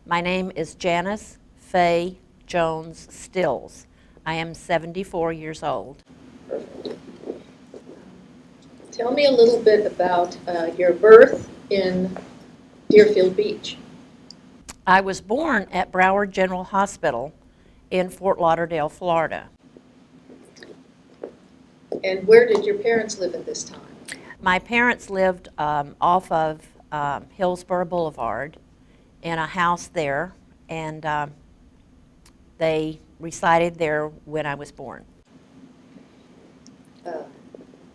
My name is Janice Faye Jones Stills. I am 74 years old. Perfect. Tell me a little bit about your birth in Deerfield Beach. I was born at Broward General Hospital in Fort Lauderdale, Florida. And where did your parents live at this time? My parents lived off of Hillsborough Boulevard in a house there, and they resided there when I was born.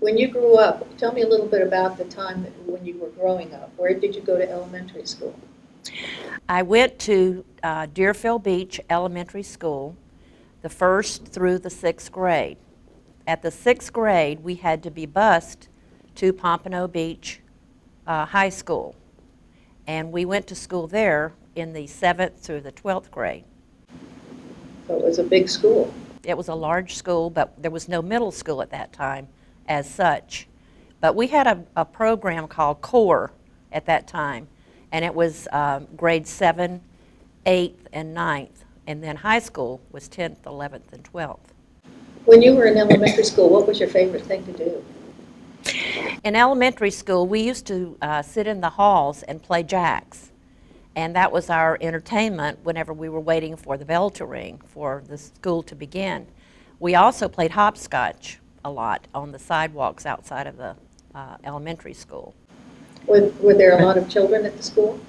When you grew up, tell me a little bit about the time when you were growing up. Where did you go to elementary school? I went to Deerfield Beach Elementary School, the 1st through the 6th grade. At the 6th grade, we had to be bused to Pompano Beach High School, and we went to school there in the 7th through the 12th grade. So it was a big school. It was a large school, but there was no middle school at that time as such. But we had a program called CORE at that time, and it was grades 7, 8th, and 9th, and then high school was 10th, 11th, and 12th. When you were in elementary school, what was your favorite thing to do? In elementary school, we used to sit in the halls and play jacks, and that was our entertainment whenever we were waiting for the bell to ring for the school to begin. We also played hopscotch a lot on the sidewalks outside of the elementary school. Were there a lot of children at the school?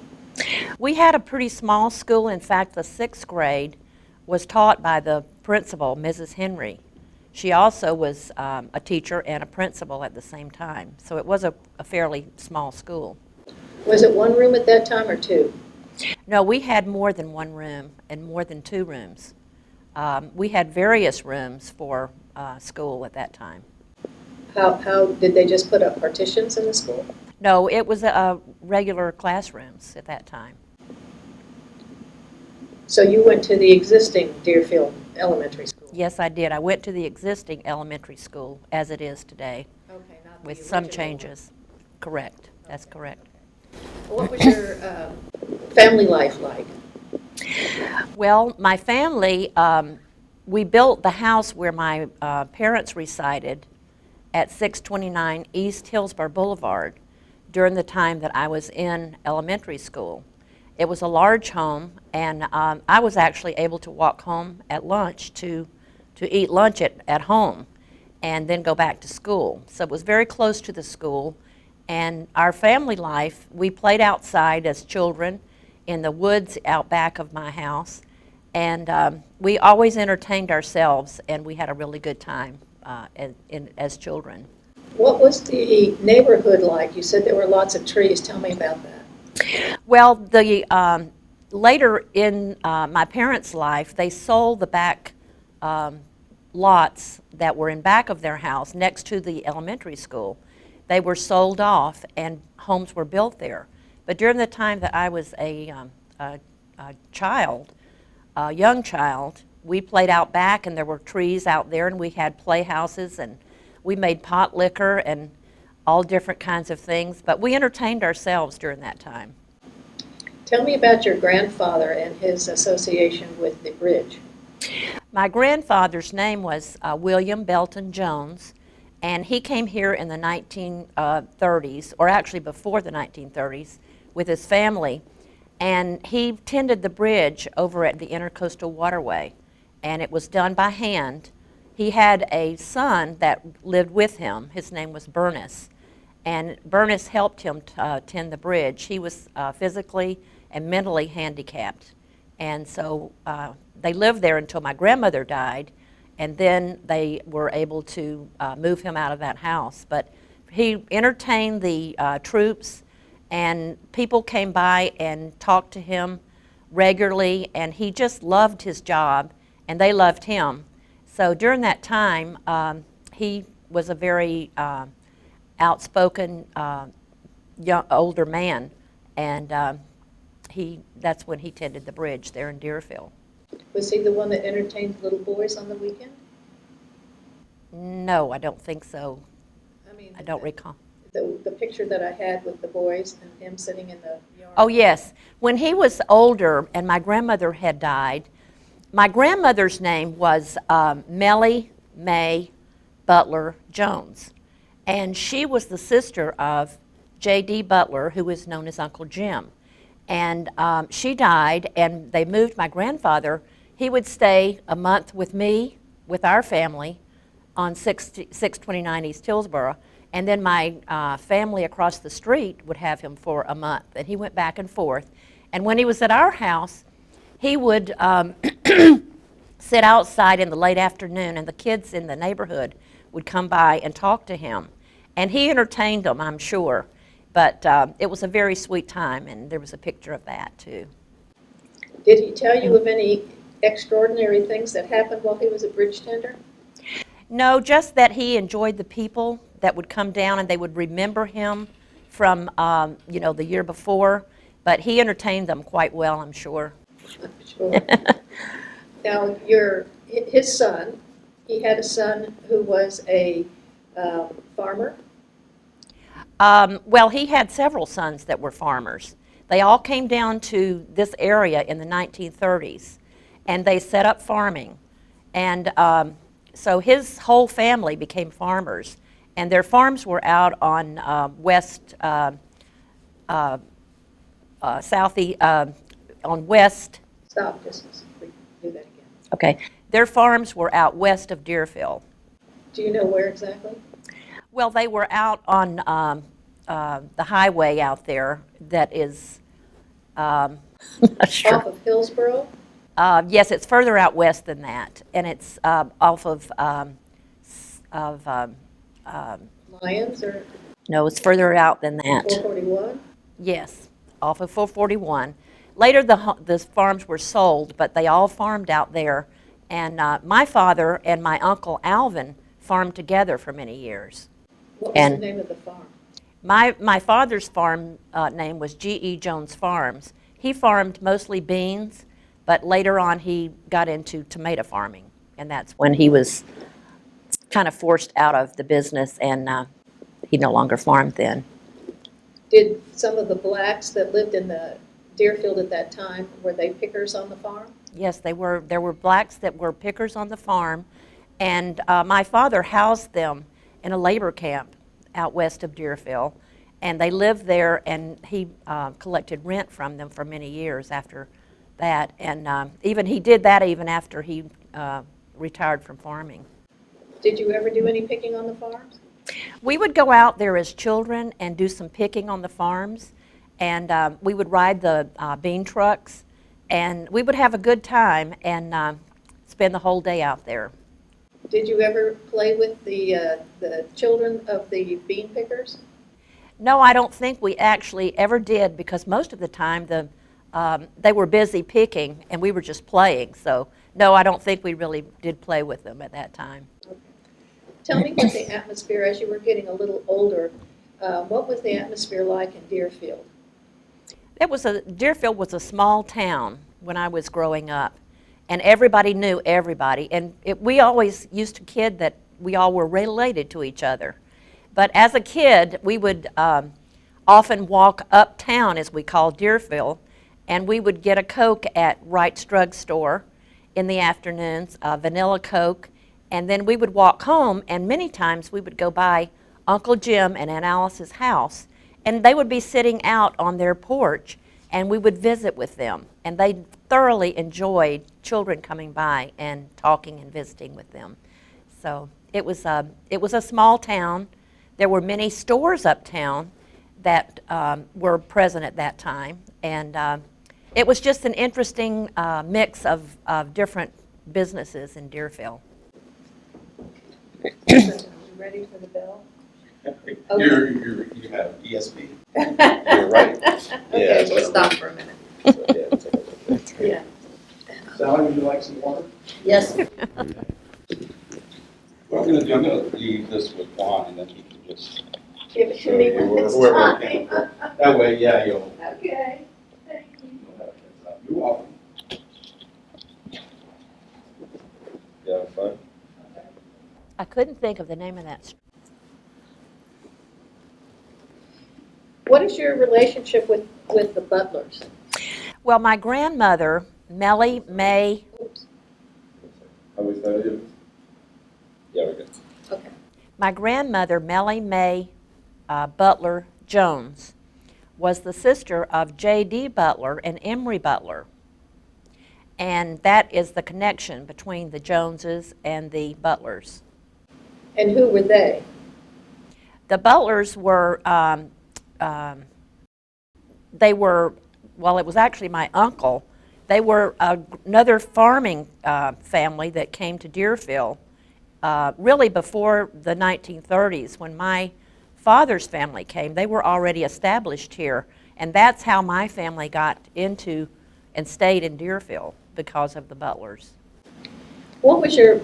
We had a pretty small school. In fact, the 6th grade was taught by the principal, Mrs. Henry. She also was a teacher and a principal at the same time, so it was a fairly small school. Was it one room at that time or two? No, we had more than one room and more than 2 rooms. We had various rooms for school at that time. How did they just put up partitions in the school? No, it was regular classrooms at that time. So you went to the existing Deerfield Elementary School? Yes, I did. I went to the existing elementary school as it is today, Okay, not with the some original Changes. Correct. That's correct. one. What was your family life like? Well, my family, we built the house where my parents resided at 629 East Hillsborough Boulevard during the time that I was in elementary school. It was a large home, and I was actually able to walk home at lunch to eat lunch at home and then go back to school. So it was very close to the school, and our family life, we played outside as children in the woods out back of my house, and we always entertained ourselves, and we had a really good time as children. What was the neighborhood like? You said there were lots of trees. Tell me about that. Well, later in my parents' life, they sold the back lots that were in back of their house next to the elementary school. They were sold off, and homes were built there. But during the time that I was a young child, we played out back, and there were trees out there, and we had playhouses, and we made pot liquor and all different kinds of things. But we entertained ourselves during that time. Tell me about your grandfather and his association with the bridge. My grandfather's name was William Belton Jones, and he came here in the 1930s, or actually before the 1930s, with his family, and he tended the bridge over at the Intercoastal Waterway, and it was done by hand. He had a son that lived with him. His name was Bernice, and Bernice helped him tend the bridge. He was physically and mentally handicapped, and so they lived there until my grandmother died, and then they were able to move him out of that house. But he entertained the troops, and people came by and talked to him regularly, and he just loved his job, and they loved him. So during that time, he was a very outspoken older man, and that's when he tended the bridge there in Deerfield. Was he the one that entertained little boys on the weekend? No, I don't think so. I mean, I don't recall. the picture that I had with the boys and him sitting in the yard? Oh, yes. When he was older and my grandmother had died, my grandmother's name was Mellie Mae Butler Jones. And she was the sister of J.D. Butler, who is known as Uncle Jim. And she died, and they moved my grandfather. He would stay a month with me, with our family, on 629 East Hillsborough. And then my family across the street would have him for a month. And he went back and forth. And when he was at our house, he would sit outside in the late afternoon, and the kids in the neighborhood would come by and talk to him. And he entertained them, I'm sure. But it was a very sweet time, and there was a picture of that, too. Did he tell you of any extraordinary things that happened while he was a bridge tender? No, just that he enjoyed the people that would come down, and they would remember him from, the year before. But he entertained them quite well, I'm sure. Sure. Now, his son, he had a son who was a farmer? Well, he had several sons that were farmers. They all came down to this area in the 1930s, and they set up farming. And so his whole family became farmers, and their farms were out on on west. Stop, just do that again. Okay. Their farms were out west of Deerfield. Do you know where exactly? Well, they were out on the highway out there that is, not sure. Off of Hillsborough? Yes, it's further out west than that, and it's off of Lyons or no, it's further out than that. 441? Yes, off of 441. Later, the farms were sold, but they all farmed out there, and my father and my uncle Alvin farmed together for many years. What was the name of the farm? My father's farm name was G.E. Jones Farms. He farmed mostly beans, but later on he got into tomato farming, and that's when he was kind of forced out of the business, and he no longer farmed then. Did some of the blacks that lived in the Deerfield at that time, were they pickers on the farm? Yes, they were. There were blacks that were pickers on the farm, and my father housed them in a labor camp out west of Deerfield, and they lived there, and he collected rent from them for many years after that, and he did that even after he retired from farming. Did you ever do any picking on the farms? We would go out there as children and do some picking on the farms, and we would ride the bean trucks, and we would have a good time and spend the whole day out there. Did you ever play with the children of the bean pickers? No, I don't think we actually ever did, because most of the time they were busy picking and we were just playing. So no, I don't think we really did play with them at that time. Okay. Tell me what the atmosphere, as you were getting a little older, what was the atmosphere like in Deerfield? Deerfield was a small town when I was growing up, and everybody knew everybody, and we always used to kid that we all were related to each other. But as a kid, we would often walk uptown, as we called Deerfield, and we would get a Coke at Wright's Drug Store in the afternoons, vanilla Coke, and then we would walk home, and many times we would go by Uncle Jim and Aunt Alice's house, and they would be sitting out on their porch, and we would visit with them, and they thoroughly enjoyed children coming by and talking and visiting with them. So it was a small town. There were many stores uptown that were present at that time, and it was just an interesting mix of different businesses in Deerfield. You ready for the bell? Okay. You have ESP. You're right. Okay, we'll stop for a minute. Yeah. Sally, would you like some water? Yes. What I'm going to do, I'm going to leave this with Juan, and then he can just Give it show to me you when it's whoever it time. came from. That way, yeah, you'll. Okay, thank you. You're welcome. You have fun? I couldn't think of the name of that store. your relationship with the Butlers? Well, my grandmother, Mellie May, Oops, How we said it? Yeah, we're good. okay. my grandmother, Mellie May Butler Jones, was the sister of J.D. Butler and Emory Butler. And that is the connection between the Joneses and the Butlers. And who were they? The Butlers were, they were, well, it was actually my uncle. They were another farming family that came to Deerfield really before the 1930s. When my father's family came, they were already established here. And that's how my family got into and stayed in Deerfield, because of the Butlers. What was your,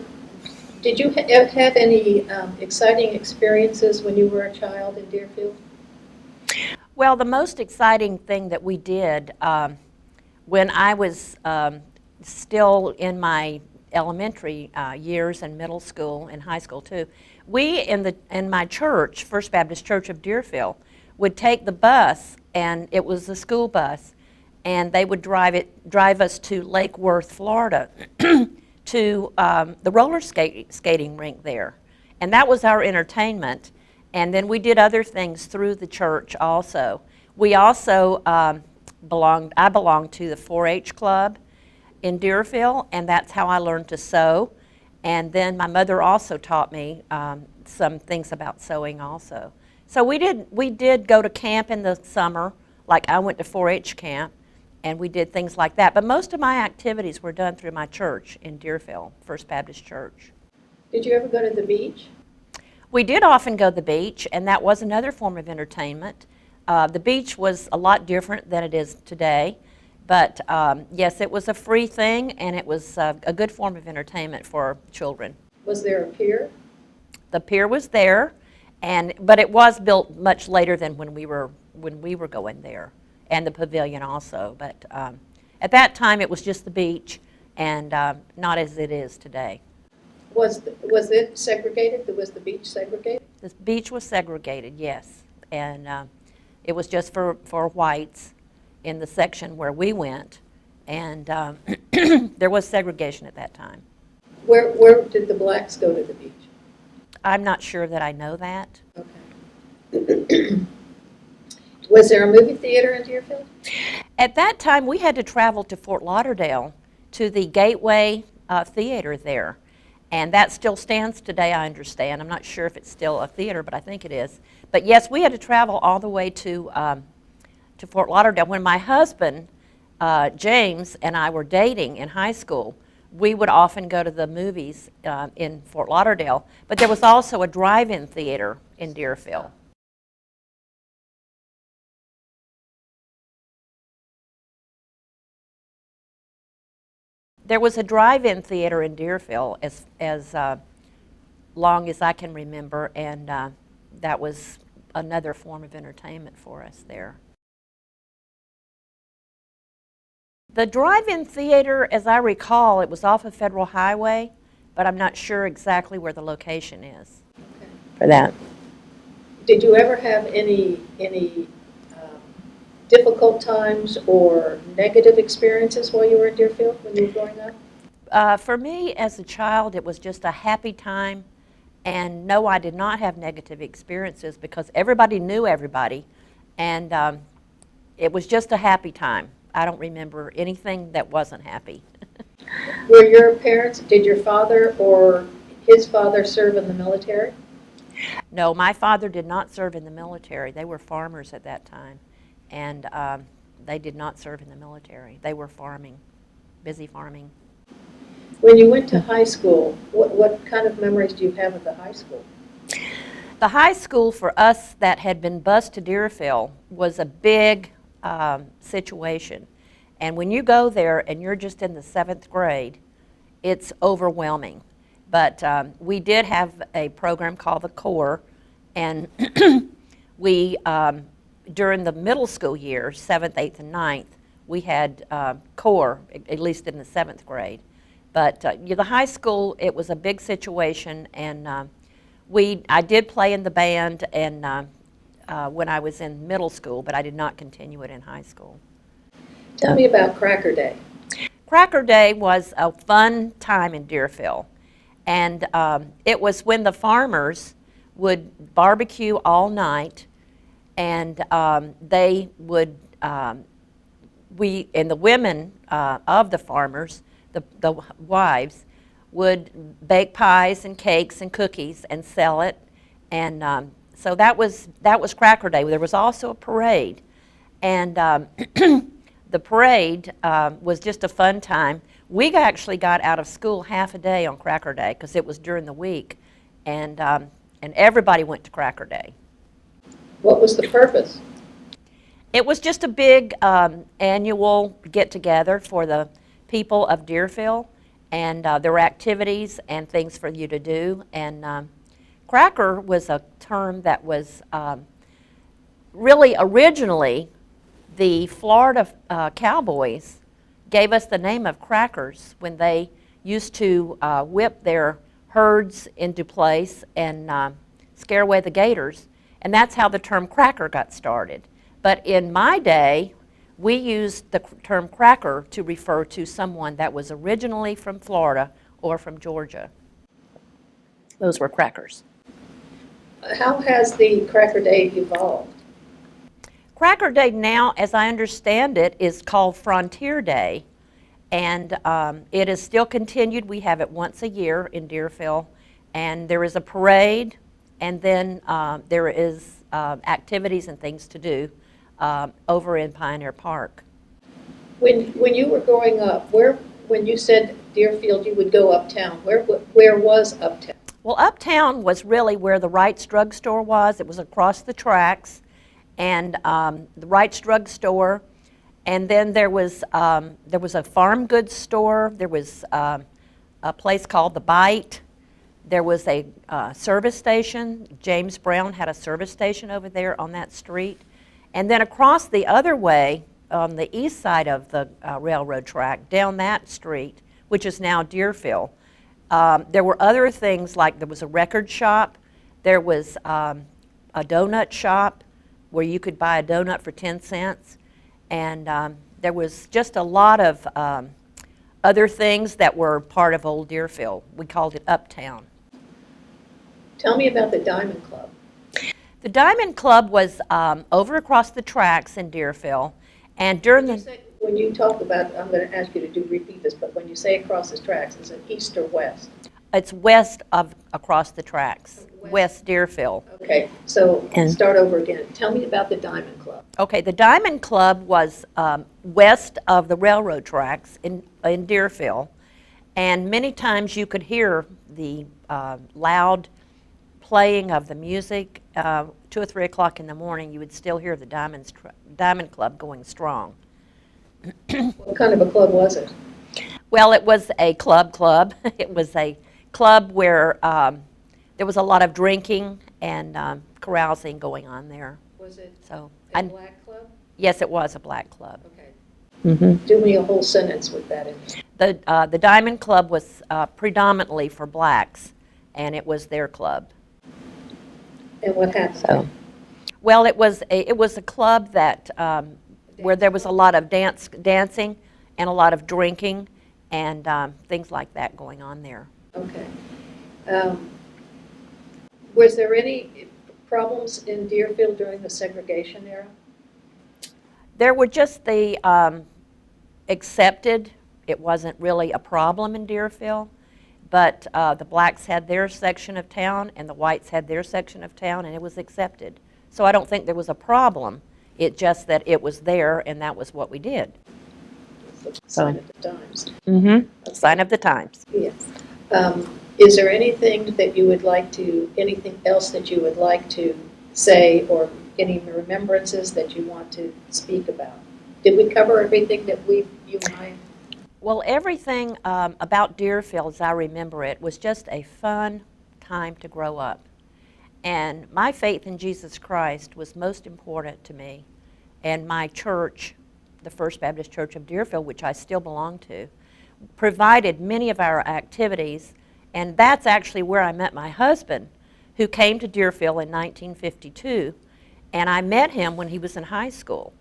did you have any exciting experiences when you were a child in Deerfield? Well, the most exciting thing that we did when I was still in my elementary years and middle school and high school too, we in my church, First Baptist Church of Deerfield, would take the bus, and it was a school bus, and they would drive us to Lake Worth, Florida, to the roller skating rink there. And that was our entertainment. And then we did other things through the church also. We also I belonged to the 4-H club in Deerfield, and that's how I learned to sew. And then my mother also taught me some things about sewing also. So we did go to camp in the summer, like I went to 4-H camp, and we did things like that. But most of my activities were done through my church in Deerfield, First Baptist Church. Did you ever go to the beach? We did often go to the beach, and that was another form of entertainment. The beach was a lot different than it is today, but yes, it was a free thing, and it was a good form of entertainment for children. Was there a pier? The pier was there, but it was built much later than when we were going there, and the pavilion also. But at that time, it was just the beach, and not as it is today. Was it segregated? Was the beach segregated? The beach was segregated, yes, and it was just for whites in the section where we went, and there was segregation at that time. Where did the blacks go to the beach? I'm not sure that I know that. Okay. Was there a movie theater in Deerfield? At that time, we had to travel to Fort Lauderdale to the Gateway Theater there. And that still stands today, I understand. I'm not sure if it's still a theater, but I think it is. But yes, we had to travel all the way to Fort Lauderdale. When my husband, James, and I were dating in high school, we would often go to the movies in Fort Lauderdale. But there was also a drive-in theater in Deerfield. There was a drive-in theater in Deerfield as long as I can remember, and that was another form of entertainment for us there. The drive-in theater, as I recall, it was off of Federal Highway, but I'm not sure exactly where the location is Okay. for that. Did you ever have any difficult times or negative experiences while you were in Deerfield when you were growing up? For me, as a child, it was just a happy time. And no, I did not have negative experiences because everybody knew everybody. And it was just a happy time. I don't remember anything that wasn't happy. Were your parents, did your father or his father serve in the military? No, my father did not serve in the military. They were farmers at that time. And they did not serve in the military. They were farming, busy farming. When you went to high school, what kind of memories do you have of the high school? The high school for us that had been bused to Deerfield was a big situation. And when you go there and you're just in the 7th grade, it's overwhelming. But we did have a program called the Corps, and we during the middle school years, 7th, 8th, and 9th, we had Corps, at least in the 7th grade. But the high school, it was a big situation, and I did play in the band, and when I was in middle school, but I did not continue it in high school. Tell me about Cracker Day. Cracker Day was a fun time in Deerfield, and it was when the farmers would barbecue all night, and they would, and the women of the farmers, the wives, would bake pies and cakes and cookies and sell it, and so that was Cracker Day. There was also a parade, and the parade was just a fun time. We actually got out of school half a day on Cracker Day because it was during the week, and everybody went to Cracker Day. What was the purpose? It was just a big annual get-together for the people of Deerfield, and there were activities and things for you to do. And cracker was a term that was really originally the Florida cowboys gave us the name of crackers when they used to whip their herds into place and scare away the gators. And that's how the term cracker got started. But in my day, we used the term cracker to refer to someone that was originally from Florida or from Georgia. Those were crackers. How has the Cracker Day evolved? Cracker Day now, as I understand it, is called Frontier Day, and it is still continued. We have it once a year in Deerfield, and there is a parade, and then there is activities and things to do over in Pioneer Park. When you were growing up, when you said Deerfield, you would go uptown. Where was uptown? Well, uptown was really where the Wright's drugstore was. It was across the tracks, and the Wright's drugstore, and then there was a farm goods store. There was a place called the Bite. There was a service station. James Brown had a service station over there on that street. And then across the other way, on the east side of the railroad track, down that street, which is now Deerfield, there were other things like there was a record shop, there was a donut shop where you could buy a donut for 10 cents, and there was just a lot of other things that were part of Old Deerfield. We called it Uptown. Tell me about the Diamond Club. The Diamond Club was over across the tracks in Deerfield, and during the... When you talk about, I'm going to ask you to repeat this, but when you say across the tracks, is it east or west? It's west of across the tracks, West Deerfield. Okay, so start over again. Tell me about the Diamond Club. Okay, the Diamond Club was west of the railroad tracks in Deerfield, and many times you could hear the loud playing of the music. 2 or 3 o'clock in the morning, you would still hear the Diamond Club going strong. What kind of a club was it? Well, it was a club. It was a club where there was a lot of drinking and carousing going on there. Was it So, a black club? Yes, it was a black club. Okay. Mm-hmm. Do me a whole sentence with that in it. The Diamond Club was predominantly for blacks, and it was their club. And what happened? Well, it was a club that where there was a lot of dancing and a lot of drinking and things like that going on there. Okay. Was there any problems in Deerfield during the segregation era? There were just the accepted. It wasn't really a problem in Deerfield, but the blacks had their section of town and the whites had their section of town, and it was accepted. So I don't think there was a problem. It's just that it was there, and that was what we did. It's a sign of the times. Mm-hmm. Okay. Sign of the times. Yes. Is there anything that you would like to, anything else that you would like to say, or any remembrances that you want to speak about? Did we cover everything that you and I? Well, everything about Deerfield, as I remember it, was just a fun time to grow up. And my faith in Jesus Christ was most important to me. And my church, the First Baptist Church of Deerfield, which I still belong to, provided many of our activities. And that's actually where I met my husband, who came to Deerfield in 1952. And I met him when he was in high school.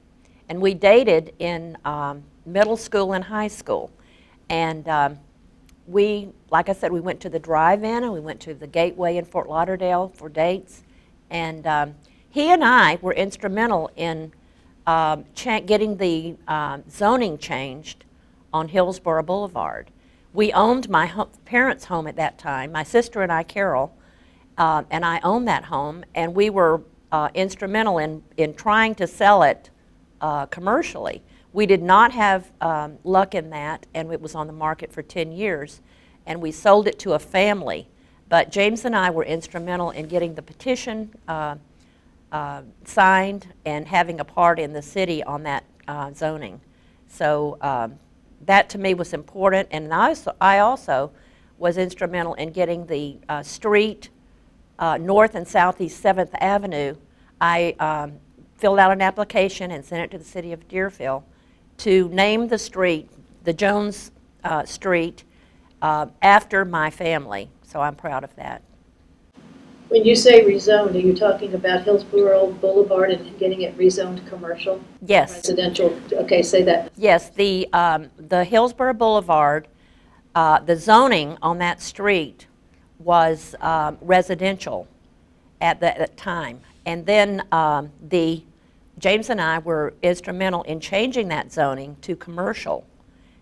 And we dated in middle school and high school. And we, like I said, we went to the drive-in and we went to the Gateway in Fort Lauderdale for dates. And he and I were instrumental in getting the zoning changed on Hillsborough Boulevard. We owned my parents' home at that time, my sister and I, Carol, and I owned that home, and we were instrumental in trying to sell it commercially. We did not have luck in that, and it was on the market for 10 years, and we sold it to a family. But James and I were instrumental in getting the petition signed and having a part in the city on that zoning. So that to me was important, and I also was instrumental in getting the street North and Southeast 7th Avenue. I filled out an application and sent it to the city of Deerfield to name the street, the Jones Street, after my family. So I'm proud of that. When you say rezoned, are you talking about Hillsborough Boulevard and getting it rezoned commercial? Yes. Residential, okay, say that. Yes, the Hillsborough Boulevard, the zoning on that street was residential at that time. And then James and I were instrumental in changing that zoning to commercial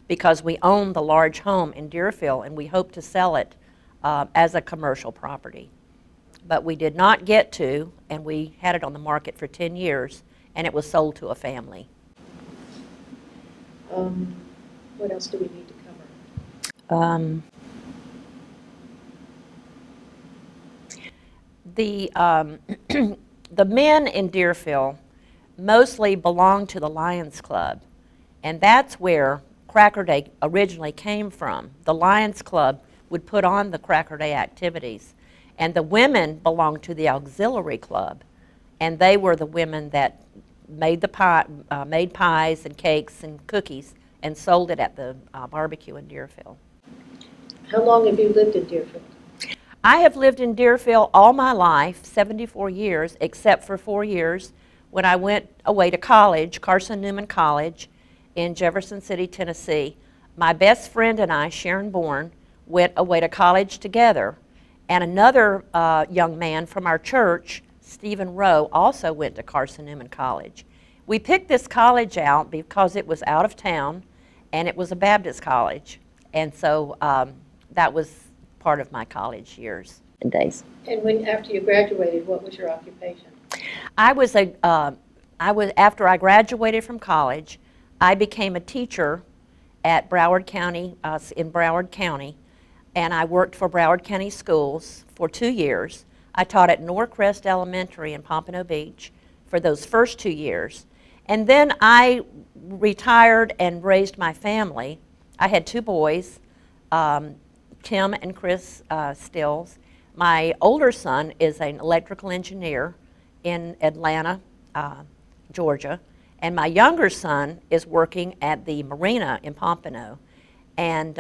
because we own the large home in Deerfield and we hope to sell it as a commercial property. But we did not get to, and we had it on the market for 10 years, and it was sold to a family. What else do we need to cover? The men in Deerfield mostly belonged to the Lions Club, and that's where Cracker Day originally came from. The Lions Club would put on the Cracker Day activities, and the women belonged to the Auxiliary Club, and they were the women that made made pies and cakes and cookies and sold it at the barbecue in Deerfield. How long have you lived in Deerfield? I have lived in Deerfield all my life, 74 years, except for 4 years when I went away to college, Carson Newman College in Jefferson City, Tennessee. My best friend and I, Sharon Bourne, went away to college together. And another young man from our church, Stephen Rowe, also went to Carson Newman College. We picked this college out because it was out of town and it was a Baptist college. And so that was part of my college years and days. And after you graduated, what was your occupation? After I graduated from college, I became a teacher at Broward County, in Broward County, and I worked for Broward County Schools for 2 years. I taught at Norcrest Elementary in Pompano Beach for those first 2 years. And then I retired and raised my family. I had 2 boys, Tim and Chris Stills. My older son is an electrical engineer in Atlanta, Georgia, and my younger son is working at the marina in Pompano. And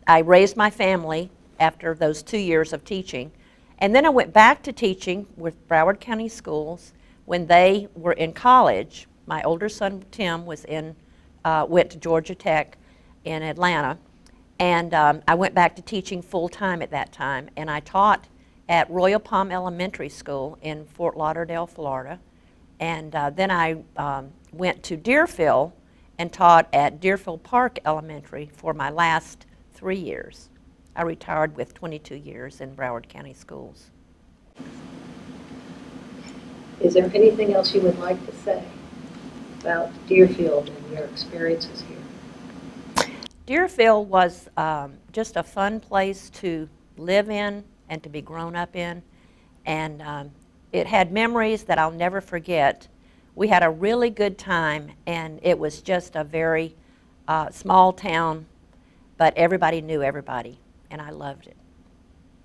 I raised my family after those 2 years of teaching. And then I went back to teaching with Broward County Schools when they were in college. My older son, Tim, went to Georgia Tech in Atlanta. And I went back to teaching full-time at that time. And I taught at Royal Palm Elementary School in Fort Lauderdale, Florida. And then I went to Deerfield and taught at Deerfield Park Elementary for my last 3 years. I retired with 22 years in Broward County Schools. Is there anything else you would like to say about Deerfield and your experiences here? Deerfield was just a fun place to live in and to be grown up in. And it had memories that I'll never forget. We had a really good time, and it was just a very small town, but everybody knew everybody, and I loved it.